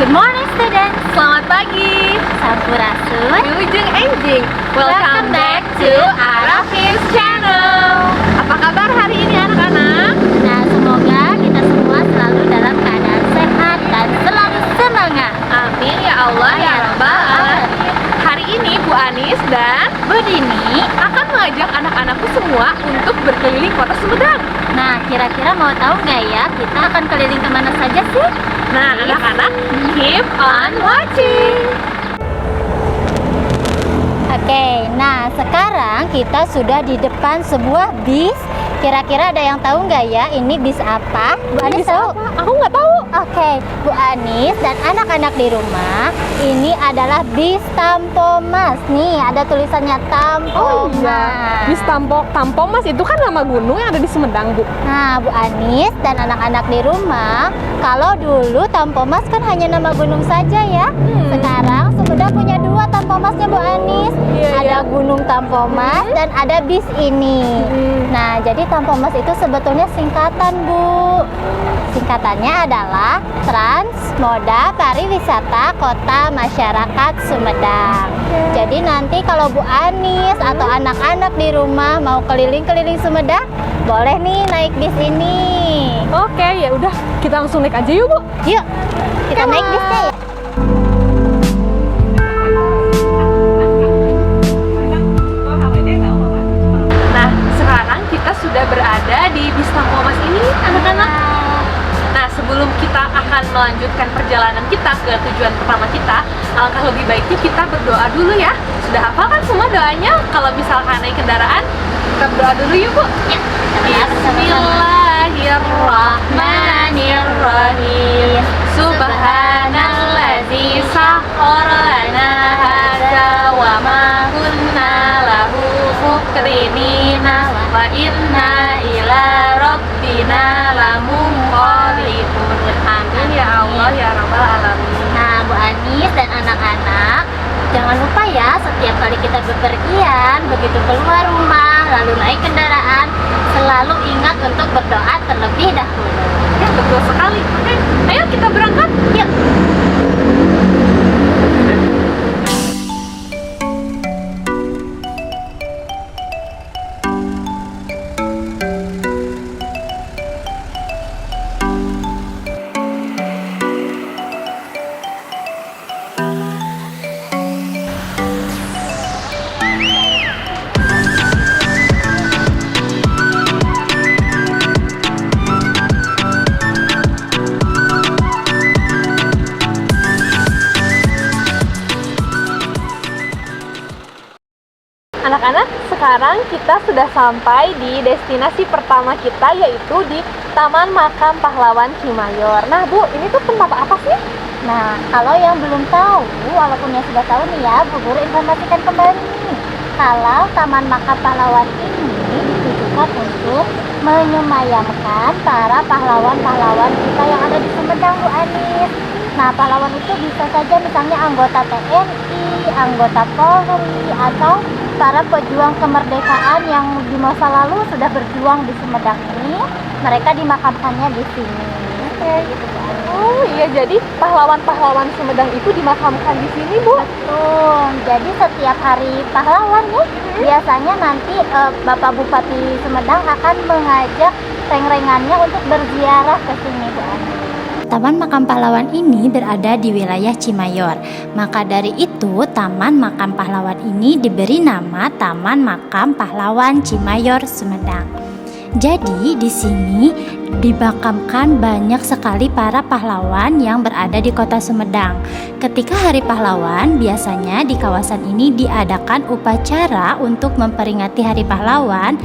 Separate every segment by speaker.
Speaker 1: Good morning students.
Speaker 2: Selamat pagi.
Speaker 1: Sampurasun.
Speaker 2: Wilujeng enjing.
Speaker 1: Welcome back to Arafim's channel.
Speaker 2: Apa kabar hari ini anak-anak?
Speaker 1: Nah, semoga kita semua selalu dalam keadaan sehat dan selalu semangat.
Speaker 2: Amin ya Allah ya Rabbal Alamin. Hari ini Bu Anis dan
Speaker 1: Bu Dini.
Speaker 2: akan mengajak anak-anakku semua untuk berkeliling kota Sumedang.
Speaker 1: Nah, kira-kira mau tahu nggak ya kita akan keliling kemana saja sih?
Speaker 2: Nah, anak-anak, keep on watching.
Speaker 1: Oke, nah sekarang kita sudah di depan sebuah bis. Kira-kira ada yang tahu nggak ya ini bis apa? Bu Anis tahu?
Speaker 2: Aku nggak tahu.
Speaker 1: Oke, Bu Anis dan anak-anak di rumah, ini adalah bis Tampomas. Nih, ada tulisannya Tampomas.
Speaker 2: Bis Tampomas itu kan nama gunung yang ada di Sumedang, Bu.
Speaker 1: Nah, Bu Anis dan anak-anak di rumah, kalau dulu Tampomas kan hanya nama gunung saja ya. Sekarang Sumedang punya dua Tampomasnya, Bu Anis. Ada Gunung Tampomas dan ada bis ini. Nah, jadi Tampomas itu sebetulnya singkatan, Bu. Singkatannya adalah Transmoda Pariwisata Kota Masyarakat Sumedang. Jadi nanti kalau Bu Anis atau anak-anak di rumah mau keliling-keliling Sumedang, boleh nih naik bis ini.
Speaker 2: Oke, ya udah kita langsung naik aja yuk, Bu.
Speaker 1: Yuk, kita naik bisnya ya.
Speaker 2: Nah, sekarang kita sudah berada di bis Tampomas ini, anak-anak. Nah, sebelum kita akan melanjutkan perjalanan kita ke tujuan pertama kita, alangkah lebih baiknya kita berdoa dulu ya. Sudah hafal kan semua doanya? Kalau misalkan naik kendaraan, kita berdoa dulu yuk, Bu.
Speaker 1: Ya,
Speaker 2: Bismillahirrahmanirrahim. Subhanallazi sakhkhara lana hadza wa ma kunna lahu muqrinina wa inna ila rabbina lamunqalibun. Amin ya Allah ya Rabbal Alamin.
Speaker 1: Nah, Bu Anis dan anak-anak, jangan lupa ya setiap kali kita bepergian, begitu keluar rumah, lalu naik kendaraan, selalu ingat untuk berdoa terlebih dahulu.
Speaker 2: Ya, betul sekali. Oke, ayo kita berangkat.
Speaker 1: Yuk.
Speaker 2: Anak-anak, sekarang kita sudah sampai di destinasi pertama kita, yaitu di Taman Makam Pahlawan Cimayor. Nah, Bu, ini tuh tempat apa sih?
Speaker 1: Nah, kalau yang belum tahu, walaupun yang sudah tahu nih ya, Bu Guru informasikan kembali nih. Kalau Taman Makam Pahlawan ini ditujukan untuk menyemayamkan para pahlawan-pahlawan kita yang ada di Sumedang, Bu Anis. Nah, pahlawan itu bisa saja misalnya anggota TNI, anggota Polri, atau para pejuang kemerdekaan yang di masa lalu sudah berjuang di Sumedang ini. Mereka dimakamkannya di sini. Oke, gitu Bu Anis.
Speaker 2: Oh iya, jadi pahlawan-pahlawan Sumedang itu dimakamkan di sini, Bu?
Speaker 1: Betul. Jadi setiap hari pahlawan nih, biasanya nanti Bapak Bupati Sumedang akan mengajak reng-rengannya untuk berziarah ke sini, Bu Anis. Taman Makam Pahlawan ini berada di wilayah Cimayor. Maka dari itu, Taman Makam Pahlawan ini diberi nama Taman Makam Pahlawan Cimayor Sumedang. Jadi di sini dimakamkan banyak sekali para pahlawan yang berada di kota Sumedang. Ketika Hari Pahlawan, biasanya di kawasan ini diadakan upacara untuk memperingati Hari Pahlawan,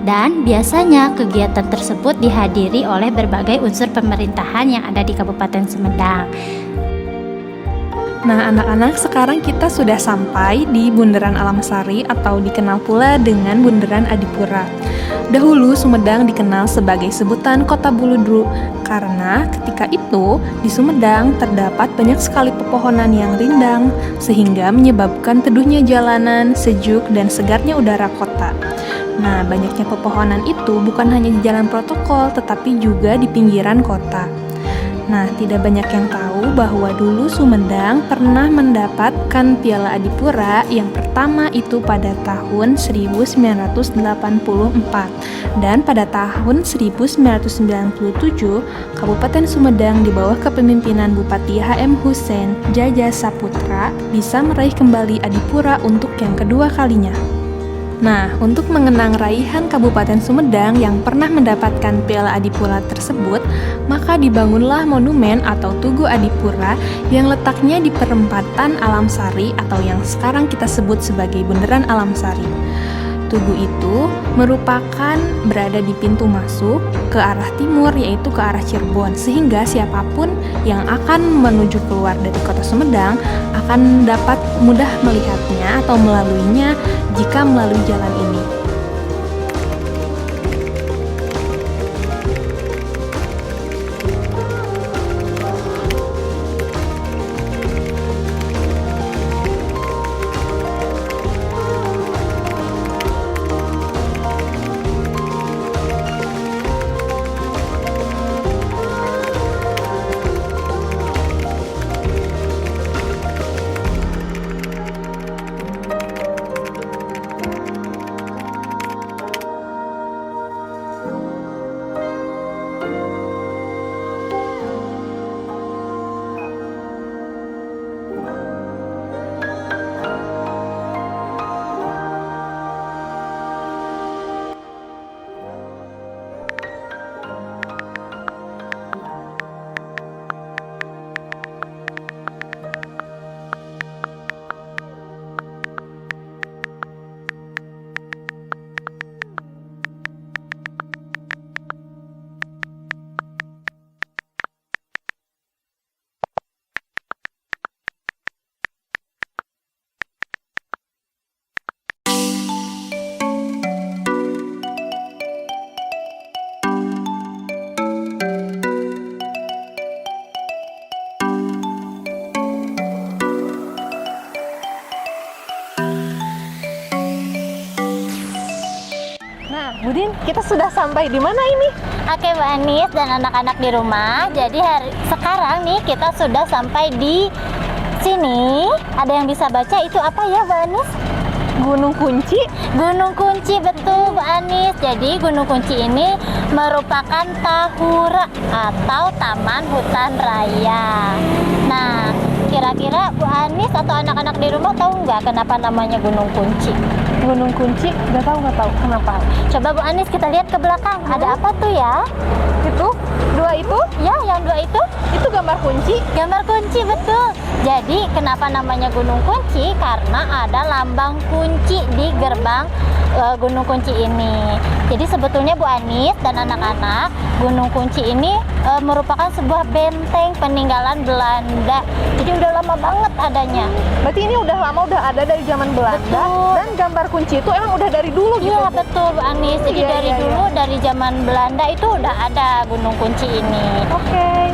Speaker 1: dan biasanya kegiatan tersebut dihadiri oleh berbagai unsur pemerintahan yang ada di Kabupaten Sumedang.
Speaker 3: Nah, anak-anak, sekarang kita sudah sampai di Bundaran Alamsari atau dikenal pula dengan Bundaran Adipura. Dahulu Sumedang dikenal sebagai sebutan Kota Buludru karena ketika itu di Sumedang terdapat banyak sekali pepohonan yang rindang sehingga menyebabkan teduhnya jalanan, sejuk dan segarnya udara kota. Nah, banyaknya pepohonan itu bukan hanya di jalan protokol tetapi juga di pinggiran kota. Nah, tidak banyak yang tahu tahu bahwa dulu Sumedang pernah mendapatkan Piala Adipura yang pertama itu pada tahun 1984, dan pada tahun 1997 Kabupaten Sumedang di bawah kepemimpinan Bupati H.M. Hussein Jajah Saputra bisa meraih kembali Adipura untuk yang kedua kalinya. Nah, untuk mengenang raihan Kabupaten Sumedang yang pernah mendapatkan Piala Adipura tersebut, maka dibangunlah monumen atau Tugu Adipura yang letaknya di perempatan Alam Sari atau yang sekarang kita sebut sebagai Bundaran Alam Sari. Tugu itu merupakan berada di pintu masuk ke arah timur, yaitu ke arah Cirebon, sehingga siapapun yang akan menuju keluar dari kota Sumedang akan dapat mudah melihatnya atau melaluinya jika melalui jalan ini.
Speaker 2: Budin, kita sudah sampai di mana ini?
Speaker 1: Oke Bu Anis dan anak-anak di rumah. Jadi sekarang nih kita sudah sampai di sini. Ada yang bisa baca itu apa ya Bu Anis?
Speaker 2: Gunung Kunci.
Speaker 1: Gunung Kunci, betul Bu Anis. Jadi Gunung Kunci ini merupakan tahura atau Taman Hutan Raya. Nah, kira-kira Bu Anis atau anak-anak di rumah tahu nggak kenapa namanya Gunung Kunci?
Speaker 2: Gunung Kunci, nggak tahu kenapa.
Speaker 1: Coba Bu Anis kita lihat ke belakang. Ada apa tuh ya?
Speaker 2: Itu, dua itu?
Speaker 1: Ya, yang dua itu?
Speaker 2: Itu gambar kunci.
Speaker 1: Gambar kunci, betul. Jadi kenapa namanya Gunung Kunci? Karena ada lambang kunci di gerbang Gunung Kunci ini. Jadi sebetulnya Bu Anis dan anak-anak, Gunung Kunci ini merupakan sebuah benteng peninggalan Belanda. Jadi udah lama banget adanya.
Speaker 2: Berarti ini udah lama, udah ada dari zaman Belanda.
Speaker 1: Betul.
Speaker 2: Dan gambar kunci itu emang udah dari dulu gitu.
Speaker 1: Iya betul Bu Anis. Jadi dari dulu, dari zaman Belanda itu udah ada Gunung Kunci ini.
Speaker 2: Oke.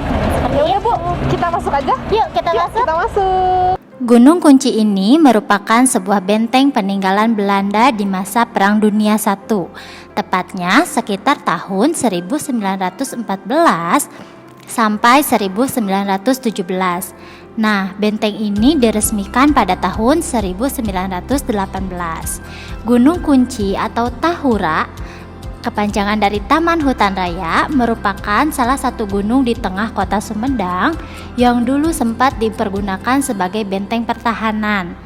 Speaker 2: Ya udah Bu, kita masuk aja.
Speaker 1: Yuk kita masuk.
Speaker 2: Kita masuk.
Speaker 1: Gunung Kunci ini merupakan sebuah benteng peninggalan Belanda di masa Perang Dunia I, tepatnya sekitar tahun 1914 sampai 1917. Nah, benteng ini diresmikan pada tahun 1918. Gunung Kunci atau Tahura, kepanjangan dari Taman Hutan Raya, merupakan salah satu gunung di tengah kota Sumedang yang dulu sempat dipergunakan sebagai benteng pertahanan.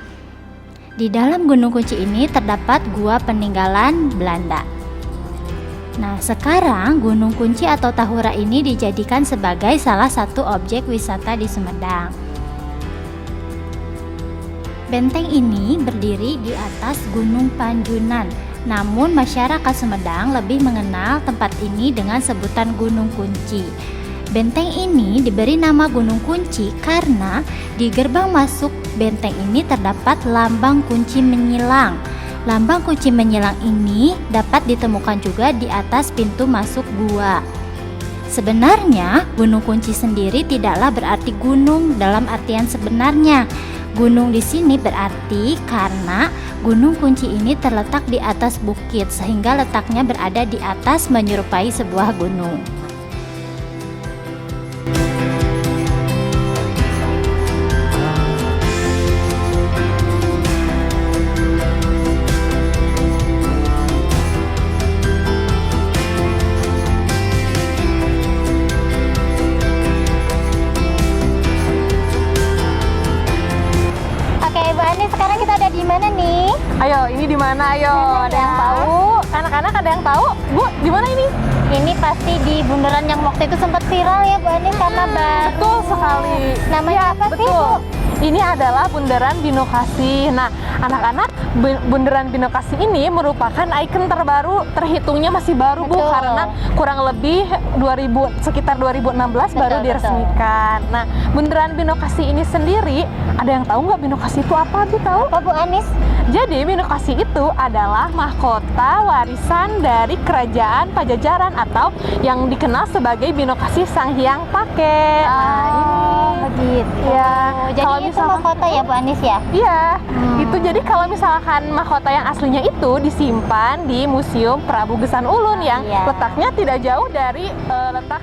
Speaker 1: Di dalam Gunung Kunci ini terdapat gua peninggalan Belanda. Nah, sekarang Gunung Kunci atau Tahura ini dijadikan sebagai salah satu objek wisata di Sumedang. Benteng ini berdiri di atas Gunung Panjunan. Namun masyarakat Sumedang lebih mengenal tempat ini dengan sebutan Gunung Kunci. Benteng ini diberi nama Gunung Kunci karena di gerbang masuk benteng ini terdapat lambang kunci menyilang. Lambang kunci menyilang ini dapat ditemukan juga di atas pintu masuk gua. Sebenarnya Gunung Kunci sendiri tidaklah berarti gunung dalam artian sebenarnya. Gunung di sini berarti karena Gunung Kunci ini terletak di atas bukit sehingga letaknya berada di atas menyerupai sebuah gunung.
Speaker 2: Ini di mana? Ayo,
Speaker 1: Mana
Speaker 2: ada yang
Speaker 1: ya?
Speaker 2: tahu? Anak-anak ada yang tahu? Bu, di mana ini?
Speaker 1: Ini pasti di bundaran yang waktu itu sempat viral ya Bu Anis karena baru.
Speaker 2: Betul sekali.
Speaker 1: Namanya
Speaker 2: Ya,
Speaker 1: apa sih
Speaker 2: betul.
Speaker 1: Bu?
Speaker 2: Ini adalah Bundaran Binokasi. Nah, anak-anak, Bundaran Binokasi ini merupakan ikon terbaru, terhitungnya masih baru Bu,
Speaker 1: Betul.
Speaker 2: karena kurang lebih sekitar 2016 baru
Speaker 1: Betul,
Speaker 2: diresmikan. Nah, Bundaran Binokasi ini sendiri, ada yang tahu nggak Binokasi itu apa? Bu tahu?
Speaker 1: Apa Bu Anis?
Speaker 2: Jadi Binokasi itu adalah mahkota warisan dari Kerajaan Pajajaran atau yang dikenal sebagai Binokasi Sang Hyang Pake. Nah, ini
Speaker 1: begitu.
Speaker 2: ya.
Speaker 1: Jadi
Speaker 2: Kalau
Speaker 1: itu
Speaker 2: misalkan-
Speaker 1: mahkota ya Bu Anis ya?
Speaker 2: Iya,
Speaker 1: Hmm.
Speaker 2: itu jadi kalau misalkan mahkota yang aslinya itu disimpan di Museum Prabu Gesan Ulun yang
Speaker 1: Iya.
Speaker 2: letaknya tidak jauh dari letak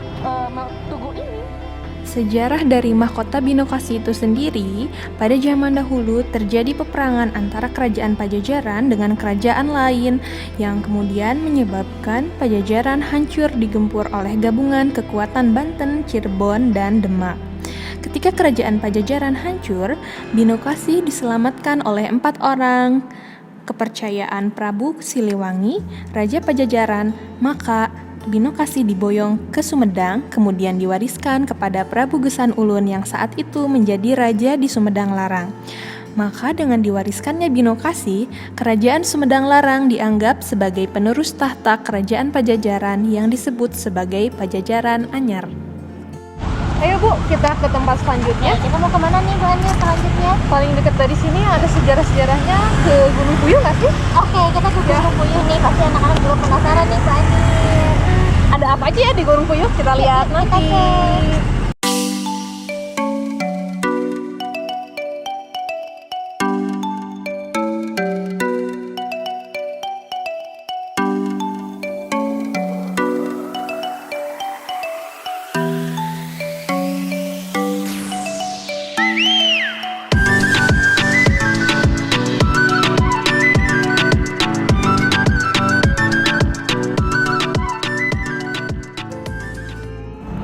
Speaker 2: Tugu ini.
Speaker 3: Sejarah dari mahkota Binokasi itu sendiri, pada zaman dahulu terjadi peperangan antara kerajaan Pajajaran dengan kerajaan lain yang kemudian menyebabkan Pajajaran hancur digempur oleh gabungan kekuatan Banten, Cirebon, dan Demak. Ketika kerajaan Pajajaran hancur, Binokasi diselamatkan oleh 4 orang. Kepercayaan Prabu Siliwangi, Raja Pajajaran, maka Binokasi diboyong ke Sumedang, kemudian diwariskan kepada Prabu Gesan Ulun yang saat itu menjadi raja di Sumedang Larang. Maka dengan diwariskannya Binokasi, kerajaan Sumedang Larang dianggap sebagai penerus tahta kerajaan Pajajaran yang disebut sebagai Pajajaran Anyar.
Speaker 2: Ayo Bu, kita ke tempat selanjutnya.
Speaker 1: Kita mau kemana nih Bu Anis selanjutnya?
Speaker 2: Paling dekat dari sini ada sejarah-sejarahnya ke Gunung Puyuh nggak sih?
Speaker 1: Oke, kita ke Gunung Puyuh nih. Pasti anak-anak juga penasaran nih Bu Anis.
Speaker 2: Ada apa aja ya di Gunung Puyuh? Kita lihat
Speaker 1: kita
Speaker 2: nanti.
Speaker 1: cek.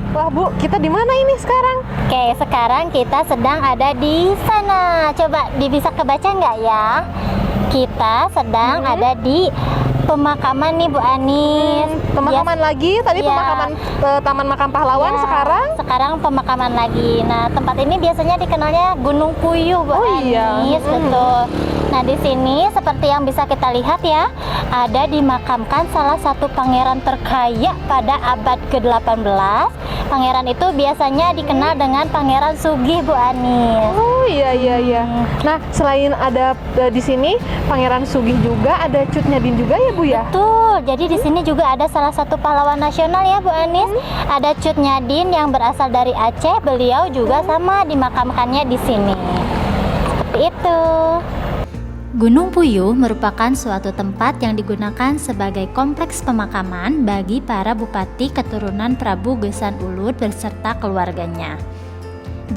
Speaker 2: Wah Bu, kita di mana ini sekarang?
Speaker 1: Oke, sekarang kita sedang ada di sana. Coba bisa kebaca nggak ya? Kita sedang ada di pemakaman nih Bu Anis.
Speaker 2: Pemakaman lagi, tadi
Speaker 1: Iya.
Speaker 2: pemakaman Taman Makam Pahlawan,
Speaker 1: Ya,
Speaker 2: sekarang
Speaker 1: pemakaman lagi. Nah, tempat ini biasanya dikenalnya Gunung Puyuh Bu
Speaker 2: Oh,
Speaker 1: Anis.
Speaker 2: iya.
Speaker 1: Betul. Nah, di sini seperti yang bisa kita lihat ya, ada dimakamkan salah satu pangeran terkaya pada abad ke-18. Pangeran itu biasanya dikenal dengan Pangeran Sugih Bu Anis.
Speaker 2: Oh iya. Nah, selain ada di sini Pangeran Sugih juga ada Cut Nyadin juga ya Bu ya?
Speaker 1: Betul, jadi di sini juga ada salah satu pahlawan nasional ya Bu Anis. Ada Cut Nyadin yang berasal dari Aceh, beliau juga sama dimakamkannya di sini. Seperti itu.
Speaker 4: Gunung Puyuh merupakan suatu tempat yang digunakan sebagai kompleks pemakaman bagi para bupati keturunan Prabu Gesan Ulun beserta keluarganya.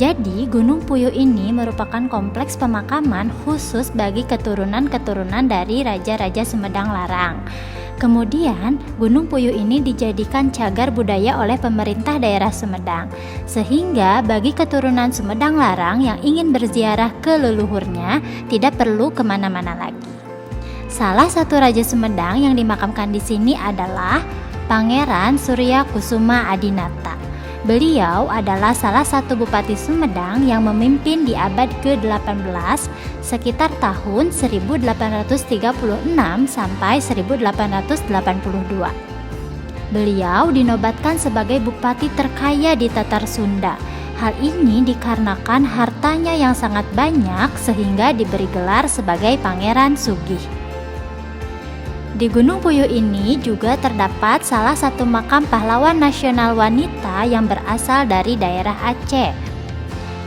Speaker 4: Jadi, Gunung Puyuh ini merupakan kompleks pemakaman khusus bagi keturunan-keturunan dari Raja-Raja Sumedang Larang. Kemudian, Gunung Puyuh ini dijadikan cagar budaya oleh pemerintah daerah Sumedang, sehingga bagi keturunan Sumedang Larang yang ingin berziarah ke leluhurnya tidak perlu kemana-mana lagi. Salah satu Raja Sumedang yang dimakamkan di sini adalah Pangeran Surya Kusuma Adinata. Beliau adalah salah satu Bupati Sumedang yang memimpin di abad ke-18 sekitar tahun 1836 sampai 1882. Beliau dinobatkan sebagai Bupati terkaya di Tatar Sunda. Hal ini dikarenakan hartanya yang sangat banyak sehingga diberi gelar sebagai Pangeran Sugih. Di Gunung Puyuh ini juga terdapat salah satu makam pahlawan nasional wanita yang berasal dari daerah Aceh.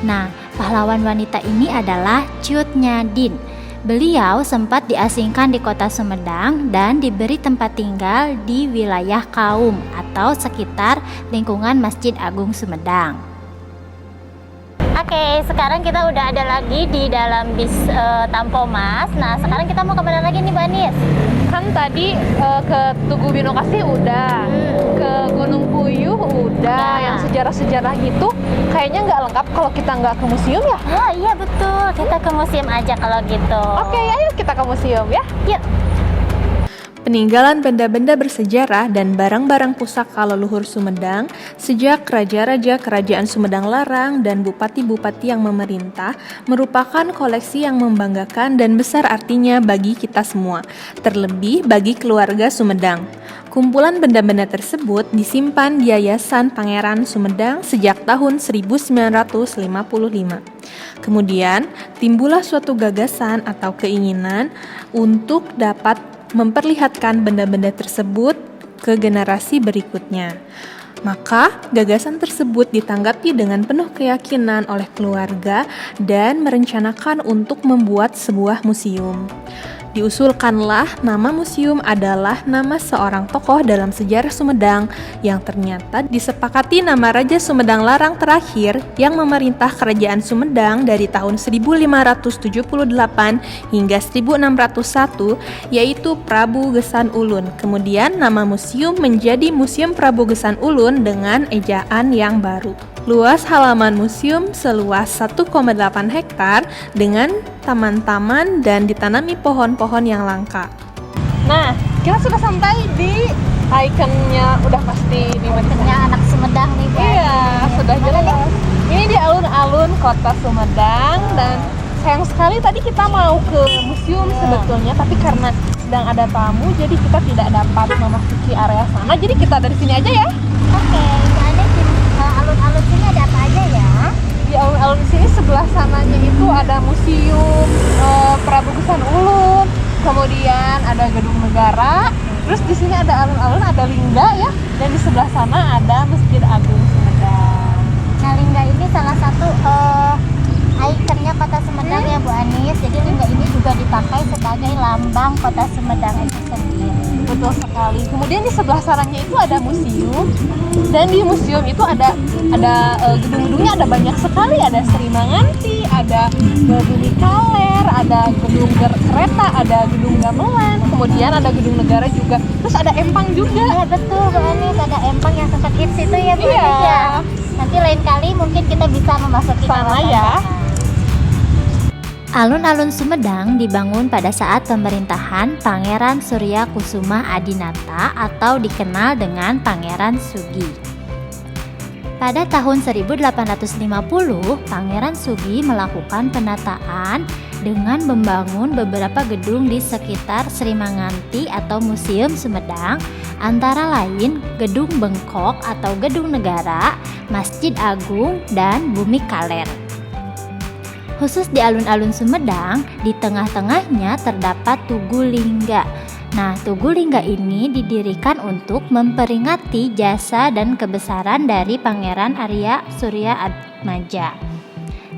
Speaker 4: Nah, pahlawan wanita ini adalah Cut Nyadin. Beliau sempat diasingkan di kota Sumedang dan diberi tempat tinggal di wilayah Kaum atau sekitar lingkungan Masjid Agung Sumedang.
Speaker 1: Oke, Oke, sekarang kita udah ada lagi di dalam bis Tampomas. Nah, sekarang kita mau kemana lagi nih, Mbak Anis?
Speaker 2: Kan tadi ke Tugu Bino Kasih udah, ke Gunung Puyuh udah, yang sejarah-sejarah gitu kayaknya nggak lengkap kalau kita nggak ke museum ya.
Speaker 1: Oh iya betul, kita ke museum aja kalau gitu.
Speaker 2: Oke, ayo kita ke museum ya.
Speaker 1: Yuk.
Speaker 3: Peninggalan benda-benda bersejarah dan barang-barang pusaka leluhur Sumedang sejak raja-raja kerajaan Sumedang Larang dan bupati-bupati yang memerintah merupakan koleksi yang membanggakan dan besar artinya bagi kita semua, terlebih bagi keluarga Sumedang. Kumpulan benda-benda tersebut disimpan di Yayasan Pangeran Sumedang sejak tahun 1955. Kemudian, timbullah suatu gagasan atau keinginan untuk dapat memperlihatkan benda-benda tersebut ke generasi berikutnya. Maka, gagasan tersebut ditanggapi dengan penuh keyakinan oleh keluarga dan merencanakan untuk membuat sebuah museum. Diusulkanlah nama museum adalah nama seorang tokoh dalam sejarah Sumedang yang ternyata disepakati nama Raja Sumedang Larang terakhir yang memerintah kerajaan Sumedang dari tahun 1578 hingga 1601, yaitu Prabu Gesan Ulun. Kemudian nama museum menjadi Museum Prabu Gesan Ulun dengan ejaan yang baru. Luas halaman museum seluas 1,8 hektar dengan taman-taman dan ditanami pohon-pohon yang langka.
Speaker 2: Nah, kita sudah sampai di ikonnya, udah pasti di
Speaker 1: Ikonnya anak Sumedang nih, Mbak.
Speaker 2: Iya, sudah jelas. Ini di alun-alun kota Sumedang dan sayang sekali tadi kita mau ke museum sebetulnya, tapi karena sedang ada tamu jadi kita tidak dapat memasuki area sana. Jadi kita dari sini aja ya.
Speaker 1: Oke, Mbak Anis, di alun-alun sini ada apa aja ya?
Speaker 2: Di alun-alun sini sebelah sananya itu ada museum Prabu Gesan Ulun, kemudian ada gedung negara, terus di sini ada alun-alun, ada lingga ya, dan di sebelah sana ada Masjid Agung Sumedang.
Speaker 1: Nah, lingga ini salah satu ikonnya kota Sumedang ya, Bu Anis. Jadi lingga ini juga dipakai sebagai lambang kota Sumedang itu sendiri.
Speaker 2: Betul sekali. Kemudian di sebelah sananya itu ada museum, dan di museum itu ada gedung-gedungnya ada banyak sekali. Ada Sri Manganti, ada Bumi Kaler, ada gedung kereta, ada gedung gamelan, kemudian ada gedung negara juga. Terus ada empang juga.
Speaker 1: Ya betul, Bu Anis, ada empang yang sempat hits itu ya, Bu
Speaker 2: Iya.
Speaker 1: Anis ya. Nanti lain kali mungkin kita bisa memasuki
Speaker 2: Sana
Speaker 1: kawasan
Speaker 2: ya.
Speaker 1: sana.
Speaker 4: Alun-alun Sumedang dibangun pada saat pemerintahan Pangeran Surya Kusuma Adinata atau dikenal dengan Pangeran Sugi. Pada tahun 1850, Pangeran Sugi melakukan penataan dengan membangun beberapa gedung di sekitar Sri Manganti atau Museum Sumedang, antara lain Gedung Bengkok atau Gedung Negara, Masjid Agung, dan Bumi Kaler. Khusus di alun-alun Sumedang, di tengah-tengahnya terdapat Tugu Lingga. Nah, Tugu Lingga ini didirikan untuk memperingati jasa dan kebesaran dari Pangeran Arya Surya Atmaja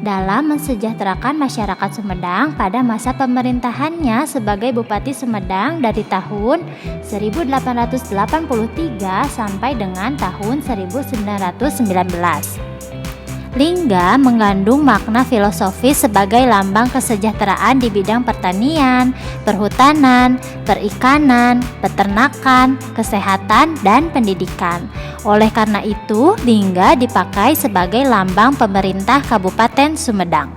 Speaker 4: dalam mensejahterakan masyarakat Sumedang pada masa pemerintahannya sebagai Bupati Sumedang dari tahun 1883 sampai dengan tahun 1919. Lingga mengandung makna filosofis sebagai lambang kesejahteraan di bidang pertanian, perhutanan, perikanan, peternakan, kesehatan, dan pendidikan. Oleh karena itu, lingga dipakai sebagai lambang pemerintah Kabupaten Sumedang.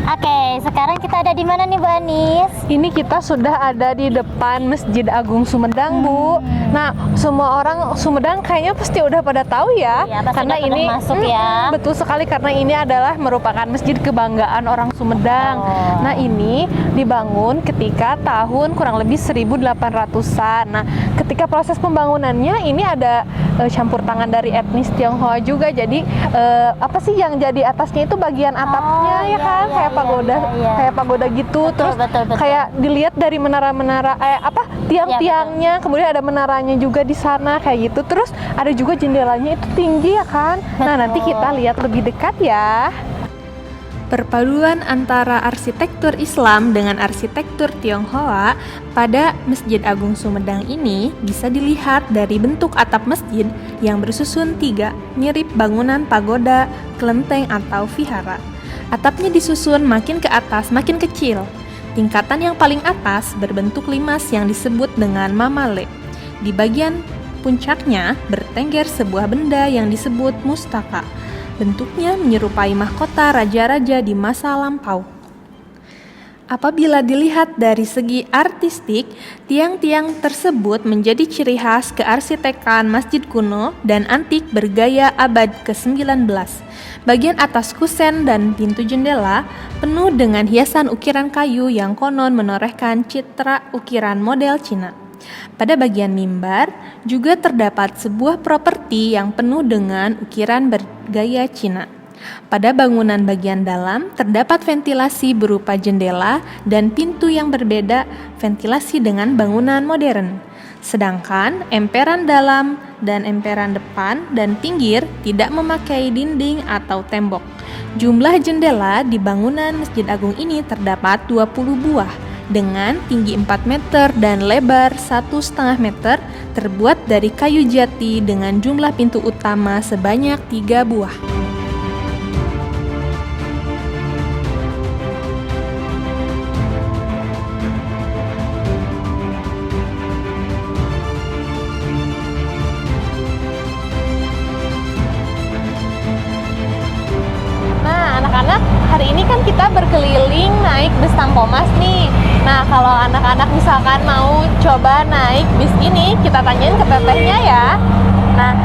Speaker 1: Oke, sekarang kita ada di mana nih, Bu Anis?
Speaker 2: Ini kita sudah ada di depan Masjid Agung Sumedang, Bu. Nah, semua orang Sumedang kayaknya pasti udah pada tahu ya,
Speaker 1: Iya, pasti
Speaker 2: karena
Speaker 1: udah pernah
Speaker 2: ini
Speaker 1: masuk ya.
Speaker 2: betul sekali, karena ini adalah merupakan masjid kebanggaan orang Sumedang.
Speaker 1: Oh.
Speaker 2: Nah, ini dibangun ketika tahun kurang lebih 1800-an. Nah, ketika proses pembangunannya ini ada campur tangan dari etnis Tionghoa juga. Jadi apa sih yang jadi atasnya itu bagian atapnya ya
Speaker 1: iya,
Speaker 2: kan,
Speaker 1: iya,
Speaker 2: kayak
Speaker 1: iya,
Speaker 2: pagoda,
Speaker 1: iya.
Speaker 2: kayak pagoda gitu.
Speaker 1: Betul,
Speaker 2: Terus
Speaker 1: betul.
Speaker 2: kayak dilihat dari menara-menara tiang-tiangnya, kemudian ada menaranya juga di sana kayak gitu. Terus ada juga jendelanya itu tinggi ya kan. Nah,
Speaker 1: Betul.
Speaker 2: nanti kita lihat lebih dekat ya.
Speaker 3: Perpaduan antara arsitektur Islam dengan arsitektur Tionghoa pada Masjid Agung Sumedang ini bisa dilihat dari bentuk atap masjid yang bersusun 3, mirip bangunan pagoda, kelenteng atau vihara. Atapnya disusun makin ke atas makin kecil. Tingkatan yang paling atas berbentuk limas yang disebut dengan mamale. Di bagian puncaknya bertengger sebuah benda yang disebut mustaka. Bentuknya menyerupai mahkota raja-raja di masa lampau. Apabila dilihat dari segi artistik, tiang-tiang tersebut menjadi ciri khas kearsitekan masjid kuno dan antik bergaya abad ke-19. Bagian atas kusen dan pintu jendela penuh dengan hiasan ukiran kayu yang konon menorehkan citra ukiran model Cina. Pada bagian mimbar juga terdapat sebuah properti yang penuh dengan ukiran bergaya Cina. Pada bangunan bagian dalam terdapat ventilasi berupa jendela dan pintu yang berbeda ventilasi dengan bangunan modern. Sedangkan emperan dalam dan emperan depan dan pinggir tidak memakai dinding atau tembok. Jumlah jendela di bangunan Masjid Agung ini terdapat 20 buah. Dengan tinggi 4 meter dan lebar 1,5 meter, terbuat dari kayu jati dengan jumlah pintu utama sebanyak 3 buah.
Speaker 2: Nah, anak-anak, hari ini kan kita berkeliling naik bus Tampomas nih. Nah, kalau anak-anak misalkan mau coba naik bis ini, kita tanyain ke tetehnya ya. Nah,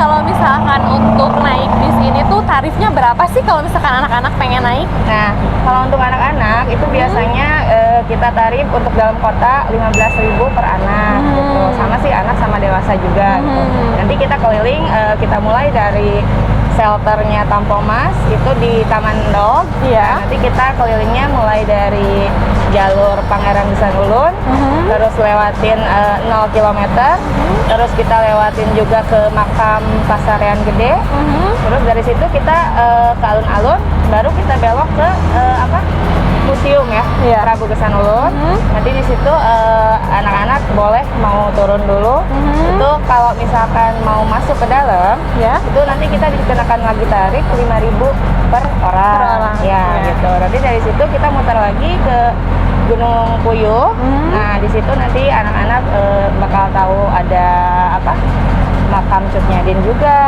Speaker 2: kalau misalkan untuk naik bis ini tuh tarifnya berapa sih kalau misalkan anak-anak pengen naik?
Speaker 5: Nah, kalau untuk anak-anak itu biasanya kita tarif untuk dalam kota 15.000 per anak gitu. Sama sih anak sama dewasa juga gitu. Nanti kita keliling, kita mulai dari shelternya Tampomas itu di Taman Dog.
Speaker 2: Iya.
Speaker 5: Nanti kita kelilingnya mulai dari jalur Pangeran Gesan Ulun, terus lewatin 0 km, terus kita lewatin juga ke makam Pasarian Gede. Terus dari situ kita ke alun-alun, baru kita belok ke museum ya, Prabu Gesan Ulun. Nanti di situ anak-anak boleh mau turun dulu. Itu kalau misalkan mau masuk ke dalam, itu nanti kita dikenakan lagi tarif 5.000 per orang. Ya, gitu. Nanti dari situ kita muter lagi ke Gunung Puyuh. Nah, di situ nanti anak-anak bakal tahu ada makam Cut Nyadin juga,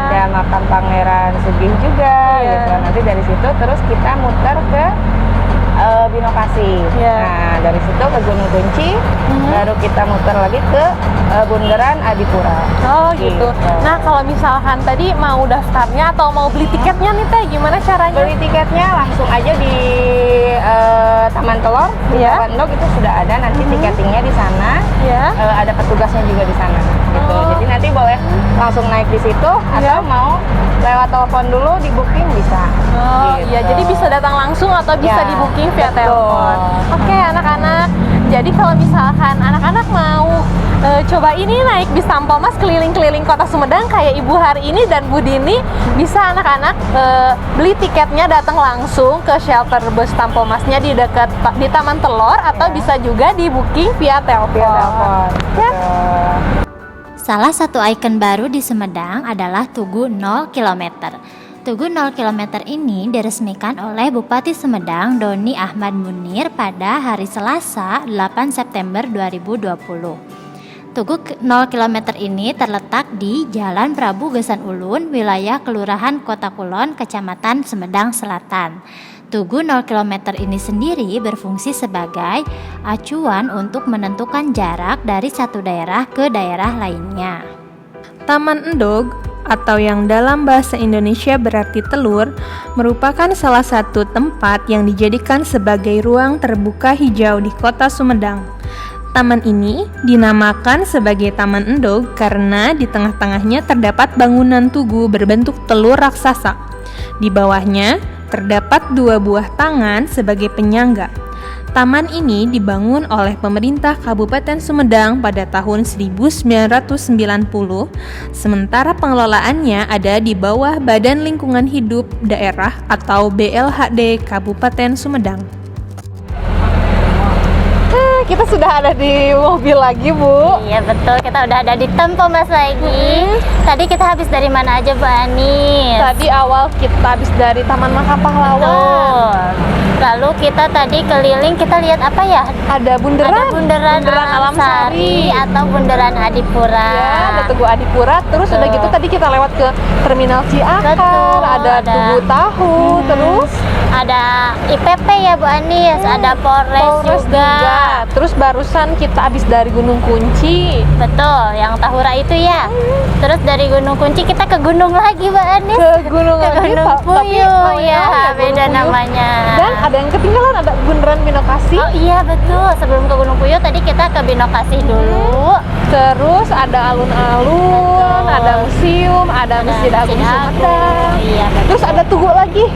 Speaker 5: ada makam Pangeran Sugih juga, gitu. Nanti dari situ terus kita muter ke Binokasi. Nah, dari situ ke Gunung Kunci, baru kita muter lagi ke Bundaran Adipura.
Speaker 2: Oh gitu. Nah, kalau misalkan tadi mau daftarnya atau mau beli tiketnya nih Teh, gimana caranya?
Speaker 5: Beli tiketnya langsung aja di Taman Telur, di Taman Dog itu sudah ada nanti tiketingnya di sana. Ada petugasnya juga di sana. Gitu. Jadi nanti boleh langsung naik di situ atau mau lewat telepon dulu di booking bisa.
Speaker 2: Oh iya, jadi bisa datang langsung atau bisa di booking via telepon. Oke, anak-anak. Jadi kalau misalkan anak-anak mau coba ini naik bis Tampomas keliling-keliling kota Sumedang kayak Ibu hari ini dan Bu Dini, bisa anak-anak beli tiketnya datang langsung ke shelter bus Tampomasnya di dekat di Taman Telur atau bisa juga di booking via telepon.
Speaker 4: Salah satu ikon baru di Sumedang adalah Tugu 0 km. Tugu 0 km ini diresmikan oleh Bupati Sumedang Doni Ahmad Munir pada hari Selasa 8 September 2020. Tugu 0 km ini terletak di Jalan Prabu Gesan Ulun, wilayah Kelurahan Kota Kulon, Kecamatan Sumedang Selatan. Tugu 0 km ini sendiri berfungsi sebagai acuan untuk menentukan jarak dari satu daerah ke daerah lainnya.
Speaker 3: Taman Endog atau yang dalam bahasa Indonesia berarti telur merupakan salah satu tempat yang dijadikan sebagai ruang terbuka hijau di kota Sumedang. Taman ini dinamakan sebagai Taman Endog karena di tengah-tengahnya terdapat bangunan tugu berbentuk telur raksasa. Di bawahnya terdapat 2 buah tangan sebagai penyangga. Taman ini dibangun oleh pemerintah Kabupaten Sumedang pada tahun 1990, sementara pengelolaannya ada di bawah Badan Lingkungan Hidup Daerah atau BLHD Kabupaten Sumedang.
Speaker 2: Kita sudah ada di mobil lagi, Bu.
Speaker 1: Iya betul, kita udah ada di Tempo Mas lagi. Tadi kita habis dari mana aja, Bu Anis?
Speaker 2: Tadi awal kita habis dari Taman Makam Pahlawan.
Speaker 1: Betul. Lalu kita tadi keliling, kita lihat apa ya?
Speaker 2: Ada
Speaker 1: Ada bundaran Alam Sari atau bundaran Adipura.
Speaker 2: Ya, ada Tugu Adipura. Terus
Speaker 1: Betul.
Speaker 2: udah gitu tadi kita lewat ke Terminal Ciakar,
Speaker 1: Betul,
Speaker 2: ada Tugu Tahu, terus
Speaker 1: ada IPP ya Bu Anis, ada Polres juga.
Speaker 2: Terus barusan kita habis dari Gunung Kunci.
Speaker 1: Betul, yang Tahura itu ya. Terus dari Gunung Kunci kita ke gunung lagi Bu Anis.
Speaker 2: Ke Gunung
Speaker 1: Ke
Speaker 2: lagi,
Speaker 1: Gunung
Speaker 2: tapi
Speaker 1: Puyuh
Speaker 2: namanya
Speaker 1: ya,
Speaker 2: Gunung
Speaker 1: beda
Speaker 2: Puyuh.
Speaker 1: namanya.
Speaker 2: Dan ada yang ketinggalan, ada bundaran Binokasi.
Speaker 1: Oh iya betul, sebelum ke Gunung Puyuh tadi kita ke Binokasi dulu.
Speaker 2: Terus ada alun-alun,
Speaker 1: Betul.
Speaker 2: ada museum, ada Masjid Agung Sumedang.
Speaker 1: Iya betul.
Speaker 2: Terus ada Tugu lagi.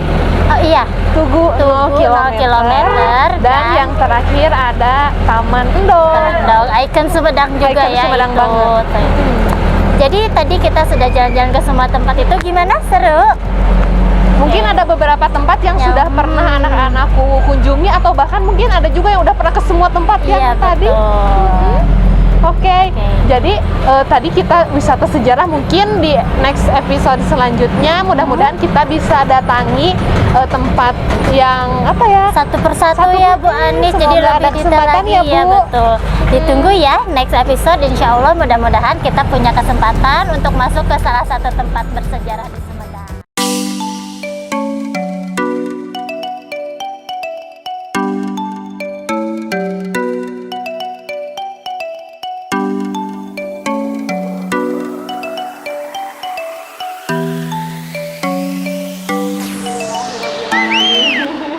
Speaker 1: Oh iya,
Speaker 2: Tugu 0
Speaker 1: kilometer,
Speaker 2: dan
Speaker 1: dan
Speaker 2: yang terakhir ada Taman Endor.
Speaker 1: dong, ikon Sumedang juga
Speaker 2: Ikon
Speaker 1: ya
Speaker 2: Sumedang
Speaker 1: itu.
Speaker 2: banget.
Speaker 1: Jadi tadi kita sudah jalan-jalan ke semua tempat itu, gimana, seru?
Speaker 2: Mungkin ada beberapa tempat yang sudah pernah anak-anakku kunjungi atau bahkan mungkin ada juga yang udah pernah ke semua tempat
Speaker 1: Iya
Speaker 2: ya tadi.
Speaker 1: betul.
Speaker 2: Oke, jadi tadi kita wisata sejarah, mungkin di next episode selanjutnya mudah-mudahan kita bisa datangi tempat yang apa ya?
Speaker 1: Satu persatu
Speaker 2: Satu
Speaker 1: ya Bu
Speaker 2: persatu.
Speaker 1: Anis, jadi
Speaker 2: Semoga ada
Speaker 1: lebih detail
Speaker 2: kesempatan
Speaker 1: lagi
Speaker 2: ya,
Speaker 1: ya,
Speaker 2: Bu.
Speaker 1: betul. Ditunggu ya next episode, insya Allah mudah-mudahan kita punya kesempatan untuk masuk ke salah satu tempat bersejarah di Sumedang.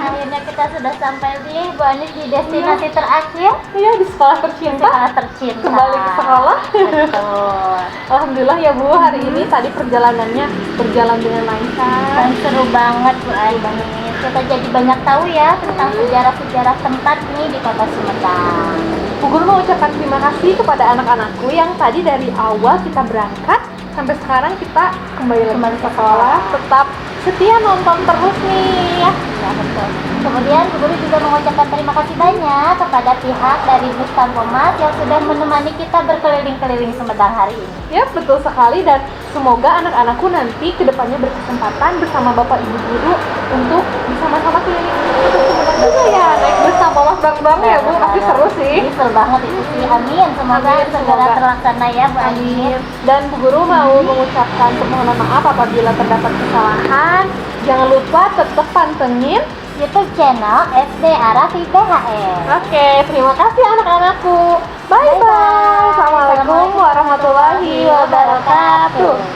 Speaker 1: Akhirnya kita sudah sampai di Bu Anis di destinasi terakhir.
Speaker 2: Iya, di sekolah tercinta.
Speaker 1: Sekolah tercinta.
Speaker 2: Kembali ke sekolah.
Speaker 1: Betul.
Speaker 2: Alhamdulillah ya Bu, hari ini tadi perjalanannya berjalan dengan lancar.
Speaker 1: Dan seru banget Bu Anis. Kita jadi banyak tahu ya tentang sejarah-sejarah tempat nih di Kota Sumedang.
Speaker 2: Bu Guru mau ucapkan terima kasih kepada anak-anakku yang tadi dari awal kita berangkat sampai sekarang kita kembali lagi ke sekolah, tetap setia nonton terus nih ya.
Speaker 1: Ya betul. Kemudian Bu Guru juga mengucapkan terima kasih banyak kepada pihak dari Bus Tampomas yang sudah menemani kita berkeliling-keliling Sumedang hari ini.
Speaker 2: Ya betul sekali, dan semoga anak-anakku nanti kedepannya berkesempatan bersama Bapak Ibu Guru untuk sama-sama keliling ke Sumedang juga ya, naik bus Tampomas bareng-bareng ya Bu, pasti seru sih.
Speaker 1: Ini seru banget itu sih. Amin. Semoga
Speaker 2: Amin,
Speaker 1: segera
Speaker 2: semoga.
Speaker 1: terlaksana ya Bu Anis.
Speaker 2: Dan Bu Guru mau mengucapkan permohonan maaf apabila terdapat kesalahan. Jangan lupa tetap pantengin.
Speaker 1: YouTube channel SD Arafi BHM.
Speaker 2: Oke, terima kasih anak-anakku. Bye-bye. Assalamualaikum warahmatullahi wabarakatuh.